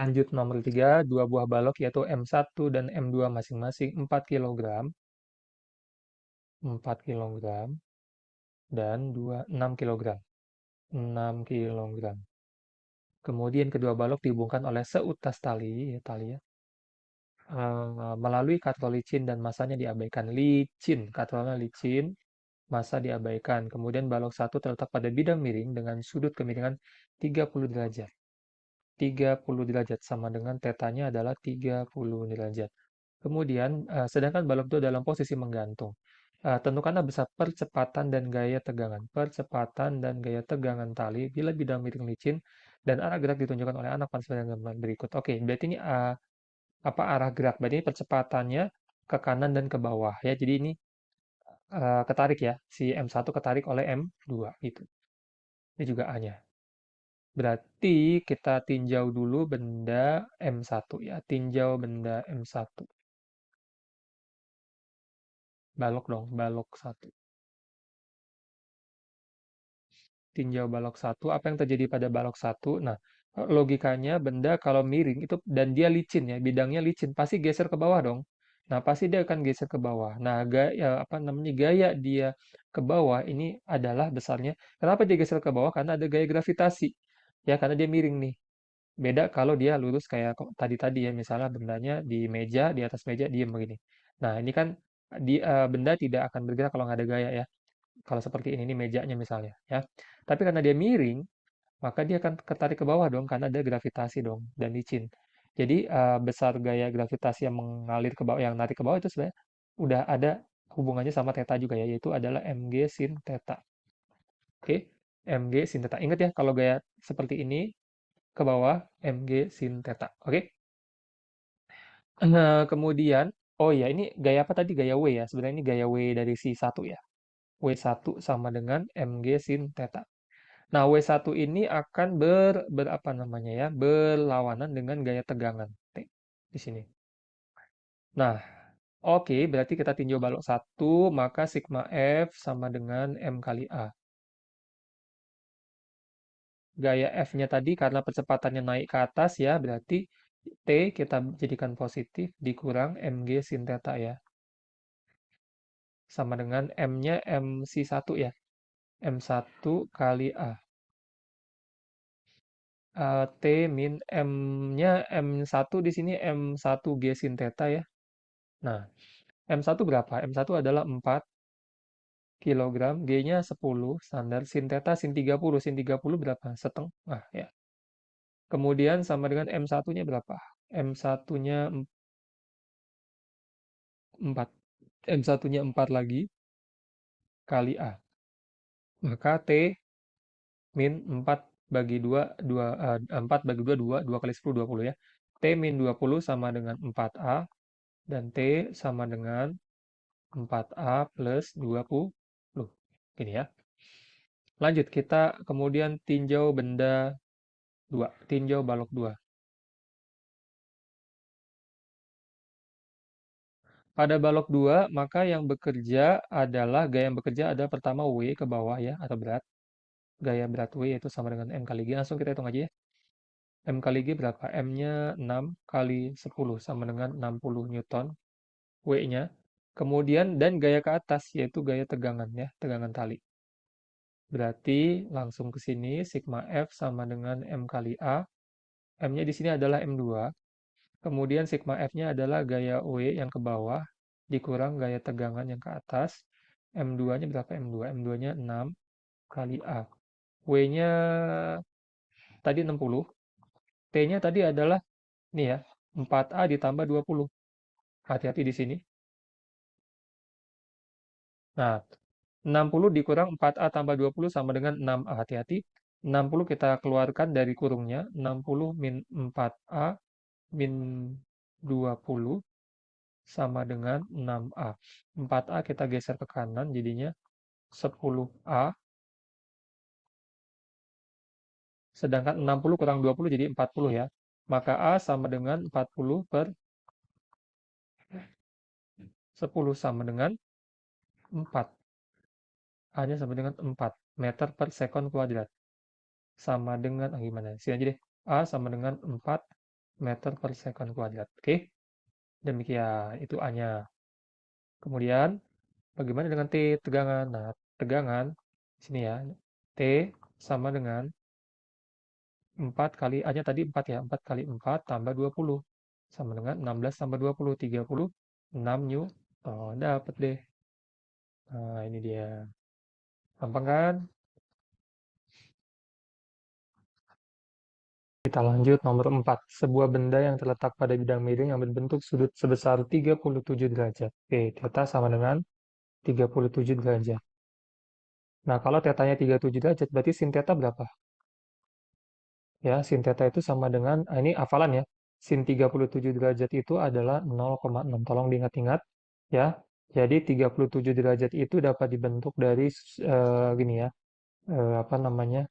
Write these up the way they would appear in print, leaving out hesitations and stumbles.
Lanjut nomor 3, dua buah balok yaitu M1 dan M2 masing-masing 4 kg, 4 kg, dan 6 kg. 6 kg. Kemudian kedua balok dihubungkan oleh seutas tali, ya, melalui katrol licin dan masanya diabaikan. Licin, katrolnya licin, masa diabaikan. Kemudian balok satu terletak pada bidang miring dengan sudut kemiringan 30 derajat. 30 derajat sama dengan tetanya adalah 30 derajat. Kemudian, sedangkan balok 2 dalam posisi menggantung. Tentukanlah besar percepatan dan gaya tegangan. Percepatan dan gaya tegangan tali bila bidang miring licin dan arah gerak ditunjukkan oleh anak panah pada gambar berikut. Oke, berarti ini apa arah gerak? Berarti ini percepatannya ke kanan dan ke bawah ya. Jadi ini ketarik ya. Si M1 ketarik oleh M2 gitu. Ini juga A-nya. Berarti kita tinjau dulu benda M1 ya. Tinjau benda M1. Balok dong, balok 1. Tinjau balok 1. Apa yang terjadi pada balok 1? Nah, logikanya benda kalau miring itu dan dia licin ya, bidangnya licin, pasti geser ke bawah dong. Nah, pasti dia akan geser ke bawah. Nah, gaya apa namanya? Gaya dia ke bawah ini adalah besarnya. Kenapa dia geser ke bawah? Karena ada gaya gravitasi. Ya, karena dia miring nih. Beda kalau dia lurus kayak tadi-tadi ya, misalnya bendanya di meja, di atas meja diem begini. Nah, ini kan benda tidak akan bergerak kalau nggak ada gaya ya. Kalau seperti ini mejanya misalnya ya. Tapi karena dia miring, maka dia akan ketarik ke bawah dong karena ada gravitasi dong dan licin. Jadi besar gaya gravitasi yang mengalir ke bawah, yang narik ke bawah itu sebenarnya udah ada hubungannya sama theta juga ya, yaitu adalah mg sin theta. Oke, mg sin theta. Ingat ya kalau gaya seperti ini ke bawah mg sin theta. Oke. Nah, kemudian oh ya ini gaya apa tadi? Gaya W ya. Sebenarnya ini gaya W dari si satu ya. W1 sama dengan mg sin theta. Nah, W1 ini akan apa namanya ya, berlawanan dengan gaya tegangan T di sini. Nah, oke, berarti kita tinjau balok 1, maka sigma F sama dengan M kali A. Gaya F-nya tadi karena percepatannya naik ke atas ya, berarti T kita jadikan positif dikurang mg sin theta ya. Sama dengan M-nya MC1 ya. M1 kali A. T min M-nya M1 di sini M1 G sin theta ya. Nah, M1 berapa? M1 adalah 4 kilogram, G-nya 10, standar sin theta sin 30. Sin 30 berapa? Setengah ya. Kemudian sama dengan M1-nya berapa? M1-nya 4. M1-nya 4 lagi kali A. Maka T min 4 bagi 2, 4 bagi 2, 2, 2 kali 10, 20 ya. T min 20 sama dengan 4A, dan T sama dengan 4A plus 20. Gini ya. Lanjut, kita kemudian tinjau benda 2, tinjau balok 2. Pada balok 2, maka yang bekerja adalah, gaya yang bekerja adalah pertama W ke bawah ya, atau berat. Gaya berat W itu sama dengan M kali G. Langsung kita hitung aja ya. M kali G berapa? M-nya 6 kali 10 sama dengan 60 Newton. W-nya. Kemudian, dan gaya ke atas, yaitu gaya tegangan ya, tegangan tali. Berarti langsung ke sini, sigma F sama dengan M kali A. M-nya di sini adalah M2. Kemudian sigma F-nya adalah gaya W yang ke bawah, dikurang gaya tegangan yang ke atas. M2-nya berapa? M2. M2-nya 6 kali A. W-nya tadi 60. T-nya tadi adalah, nih ya, 4A ditambah 20. Hati-hati di sini. Nah, 60 dikurang 4A tambah 20 sama dengan 6A. Hati-hati. 60 kita keluarkan dari kurungnya. 60 min 4A min 20 sama dengan 6A. 4A kita geser ke kanan, jadinya 10A. Sedangkan 60 kurang 20 jadi 40 ya. Maka A sama dengan 40 per 10 sama dengan 4. A-nya sama dengan 4 meter per sekon kuadrat. Sama dengan, gimana? Sini aja deh. A sama dengan 4 meter per sekon kuadrat. Oke, demikian itu A-nya. Kemudian, bagaimana dengan T, tegangan? Nah, tegangan, sini ya, T sama dengan 4 kali, A-nya tadi 4 ya, 4 kali 4 tambah 20. Sama dengan 16 tambah 20, 36 New. Oh, dapet deh. Nah, ini dia. Gampang kan? Kita lanjut nomor 4. Sebuah benda yang terletak pada bidang miring yang berbentuk sudut sebesar 37 derajat. Oke, theta sama dengan 37 derajat. Nah, kalau tetanya 37 derajat, berarti sin theta berapa? Ya, sin theta itu sama dengan, ini hafalan ya, sin 37 derajat itu adalah 0,6. Tolong diingat-ingat ya. Jadi 37 derajat itu dapat dibentuk dari gini ya, apa namanya,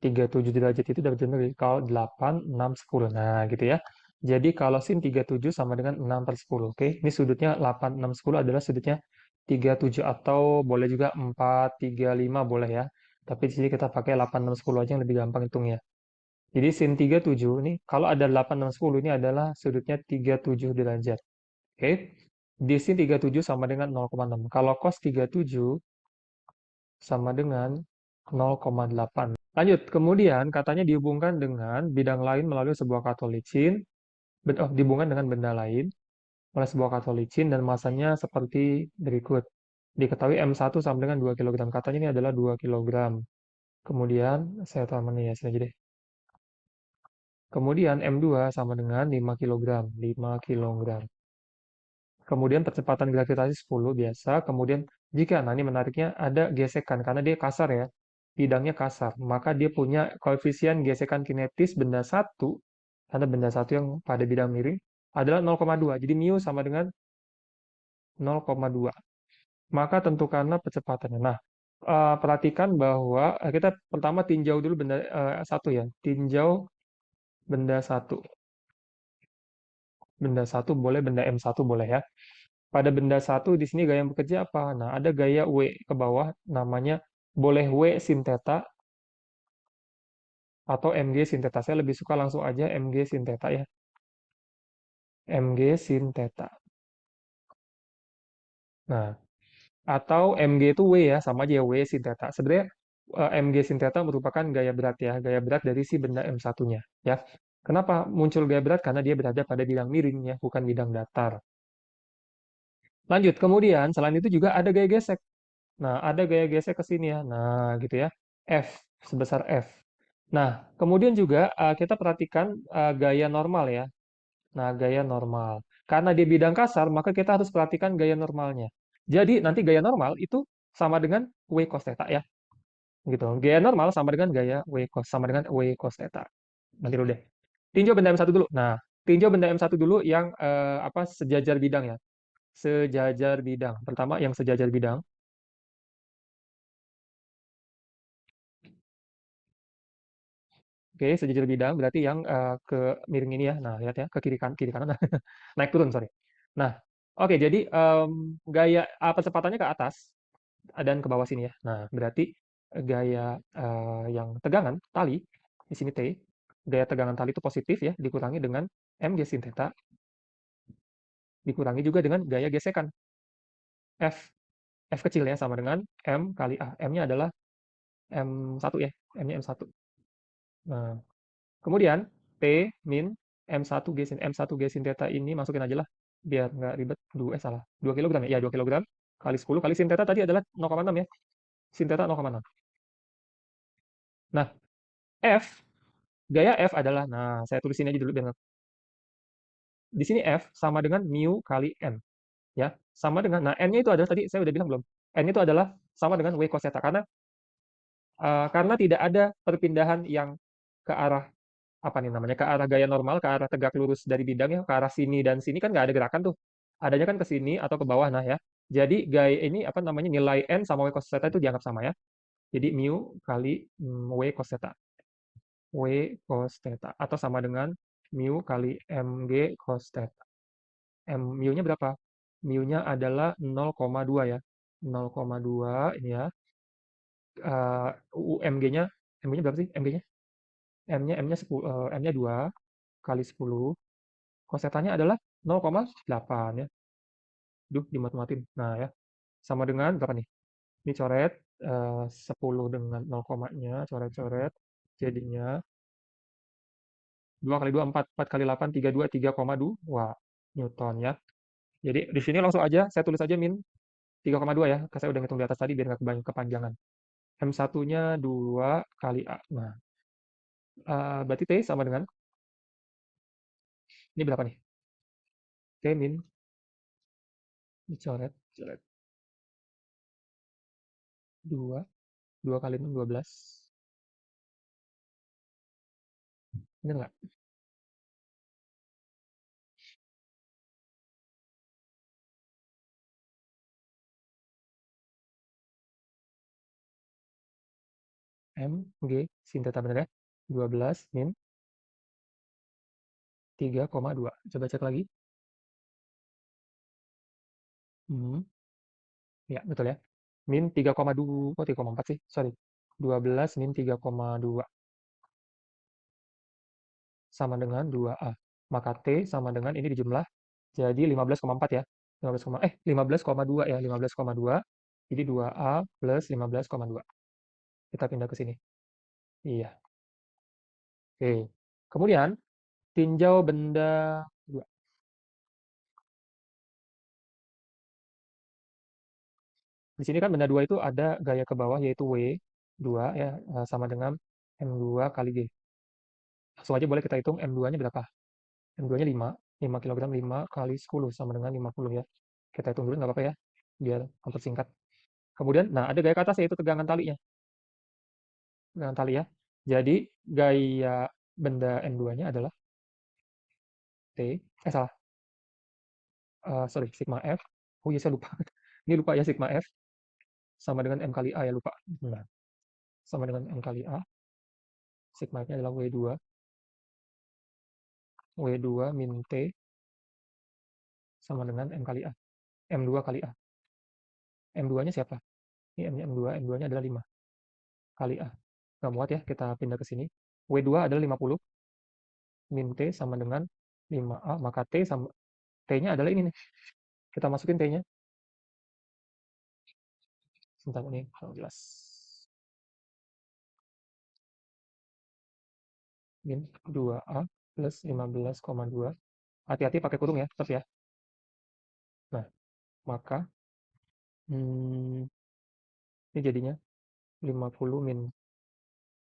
37 derajat itu dapat dibentuk dari kalau 8, 6, 10. Nah, gitu ya. Jadi kalau sin 37 sama dengan 6 per 10. Oke, ini sudutnya 8, 6, 10 adalah sudutnya 37 atau boleh juga 4, 3, 5 boleh ya. Tapi di sini kita pakai 8, 6, 10 aja yang lebih gampang hitungnya. Jadi sin 37 ini kalau ada 8, 6, 10 ini adalah sudutnya 37 derajat. Oke. Di sin 37 sama dengan 0,6. Kalau cos 37 sama dengan 0,8. Lanjut, kemudian katanya dihubungkan dengan bidang lain melalui sebuah katolicin, dihubungkan dengan benda lain oleh sebuah katolicin dan masanya seperti berikut. Diketahui M1 sama dengan 2 kilogram. Katanya ini adalah 2 kilogram. Kemudian, saya tambah nih ya, sini aja deh. Kemudian M2 sama dengan 5 kilogram. 5 kilogram. Kemudian percepatan gravitasi 10 biasa. Kemudian jika, nah ini menariknya, ada gesekan. Karena dia kasar ya. Bidangnya kasar. Maka dia punya koefisien gesekan kinetis benda satu. Karena benda satu yang pada bidang miring adalah 0,2. Jadi mu sama dengan 0,2. Maka tentukanlah percepatannya. Nah, perhatikan bahwa kita pertama tinjau dulu benda satu ya. Tinjau benda satu. Benda satu boleh, benda M1 boleh ya. Pada benda satu di sini gaya yang bekerja apa? Nah, ada gaya W ke bawah, namanya boleh W sin theta atau Mg sin theta. Saya lebih suka langsung aja Mg sin theta ya. Mg sin theta. Nah, atau Mg itu W ya, sama aja ya, W sin theta. Sebenarnya Mg sin theta merupakan gaya berat ya, gaya berat dari si benda M1-nya ya. Kenapa muncul gaya berat? Karena dia berada pada bidang miring ya, bukan bidang datar. Lanjut, kemudian selain itu juga ada gaya gesek. Nah, ada gaya gesek ke sini ya. Nah, gitu ya. F, sebesar F. Nah, kemudian juga kita perhatikan gaya normal ya. Nah, gaya normal. Karena dia bidang kasar, maka kita harus perhatikan gaya normalnya. Jadi, nanti gaya normal itu sama dengan W cos theta ya. Gitu. Gaya normal sama dengan gaya W cos, sama dengan W cos theta. Nanti dulu deh. Tinjau benda M1 dulu. Nah, tinjau benda M1 dulu yang apa sejajar bidang ya. Sejajar bidang. Pertama yang sejajar bidang. Oke, sejajar bidang berarti yang ke miring ini ya. Nah, lihat ya, ke kiri kanan. Naik turun, sorry. Nah, oke, jadi gaya percepatannya ke atas dan ke bawah sini ya. Nah, berarti gaya yang tegangan tali di sini T, gaya tegangan tali itu positif ya, dikurangi dengan mg sin theta, dikurangi juga dengan gaya gesekan F. F kecil ya sama dengan M kali A. M-nya adalah M1 ya, M-nya M1. Nah, kemudian P min M1 G sin M1 G sin theta ini masukin aja lah biar nggak ribet. Salah. 2 kilogram ya? Ya, 2 kilogram kali 10 kali sin theta tadi adalah 0,6 ya. Sin theta 0,6. Nah, F, gaya F adalah, nah saya tulis ini aja dulu biar di sini F sama dengan mu kali N ya. Sama dengan, nah N-nya itu adalah tadi saya udah bilang belum? N itu adalah sama dengan W cos theta karena tidak ada perpindahan yang ke arah apa nih namanya ke arah gaya normal ke arah tegak lurus dari bidangnya ke arah sini dan sini kan nggak ada gerakan tuh adanya kan ke sini atau ke bawah nah ya jadi gaya ini apa namanya nilai n sama w cos theta itu dianggap sama ya jadi mu kali w cos theta w cos theta atau sama dengan mu kali mg cos theta mu-nya berapa mu-nya adalah 0,2 ya 0,2 ini ya mg-nya mg-nya berapa sih mg-nya m-nya m-nya 10 m-nya 2 kali 10. Kosetannya adalah 0,8 ya. Duh, dimat-matin. Nah ya, sama dengan berapa nih? Ini coret 10 dengan 0 komanya, coret-coret. Jadinya 2 kali 2, 4. 4 kali 8, 32, 3,2 Newton ya. Jadi di sini langsung aja, saya tulis aja min 3,2 ya. Saya udah ngitung di atas tadi biar nggak kepanjangan. M1-nya 2 kali A. Nah, berarti T sama dengan, ini berapa nih? T min, dicoret, coret 2. 2 kali 6, 12. Bener nggak? M, G, sin theta bener ya? 12 min 3,2. Coba cek lagi. Hmm, ya, betul ya. Min 3,2, kok 3,4 sih? Sorry. 12 min 3,2 sama dengan 2A. Maka T sama dengan ini dijumlah jadi 15,4 ya. 15, 15,2 ya, 15,2. Jadi 2A plus 15,2. Kita pindah ke sini. Iya. Oke. Kemudian tinjau benda 2. Di sini kan benda 2 itu ada gaya ke bawah yaitu W2 ya, sama dengan M2 kali G. Langsung aja boleh kita hitung M2-nya berapa? M2-nya 5. 5 kg 5 kali 10 sama dengan 50 ya. Kita hitung dulu nggak apa-apa ya, biar mempersingkat. Kemudian, nah ada gaya ke atas yaitu tegangan talinya. Tegangan tali ya. Jadi gaya benda M2-nya adalah T, salah, sorry, sigma F. Oh iya saya lupa. Ini lupa ya, sigma F sama dengan M kali A ya, lupa. Nah, sama dengan M kali A. Sigma F-nya adalah W2. W2 min T sama dengan M kali A. M2 kali A. M2-nya siapa? Ini M-nya M2. M2-nya adalah 5 kali A. Nggak muat ya, kita pindah ke sini. W2 adalah 50. Min T sama dengan 5A. Maka T sama T-nya adalah ini nih. Kita masukin T-nya. Sebentar ini kalau jelas. Min 2A plus 15,2. Hati-hati pakai kurung ya, tetap ya. Nah, maka ini jadinya 50 min.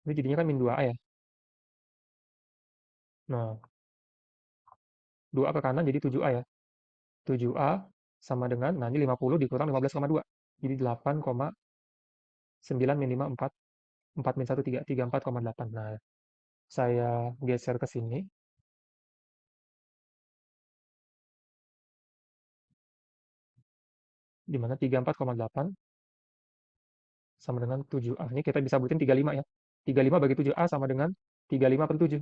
Ini jadinya kan min 2A ya. Nah, 2A ke kanan jadi 7A ya. 7A sama dengan, nah ini 50 dikurang 15,2. Jadi 8,9 min 5, 4. 4 min 1, 3. 34,8. Nah, saya geser ke sini. Di mana 34,8 sama dengan 7A. Ini kita bisa buatin 35 ya. 35 bagi 7A sama dengan 35 per 7.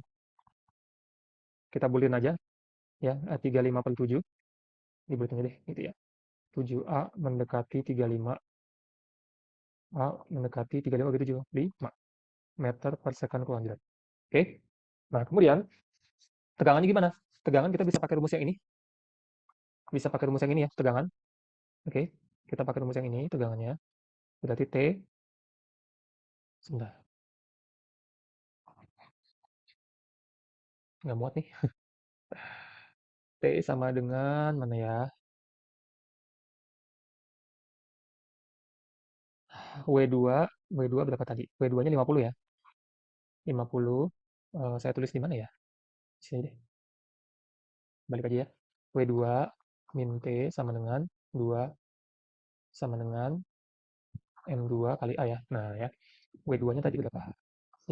Kita bulin aja ya, 35 per 7. Dibuatin aja deh, gitu ya. 7A mendekati 35. A mendekati 35 bagi 7. 5 meter per second kuadrat. Oke. Nah, kemudian tegangannya gimana? Tegangan kita bisa pakai rumus yang ini. Bisa pakai rumus yang ini ya, tegangan. Oke. Kita pakai rumus yang ini, tegangannya. Berarti T, sebentar. Nggak muat nih. T sama dengan, mana ya? W2, W2 berapa tadi? W2-nya 50 ya. 50, saya tulis di mana ya? Sini deh, balik aja ya. W2 min T sama dengan 2 sama dengan M2 kali A ya. Nah ya, W2-nya tadi berapa?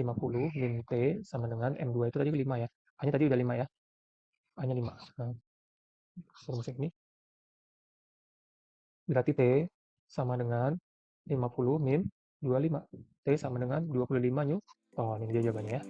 50 min T sama dengan M2 itu tadi 5 ya. A-nya tadi udah 5 ya. A-nya 5. Nah, rumus ini berarti T sama dengan 50 min 25. T sama dengan 25 Newton. Oh, ini dia jawabannya ya.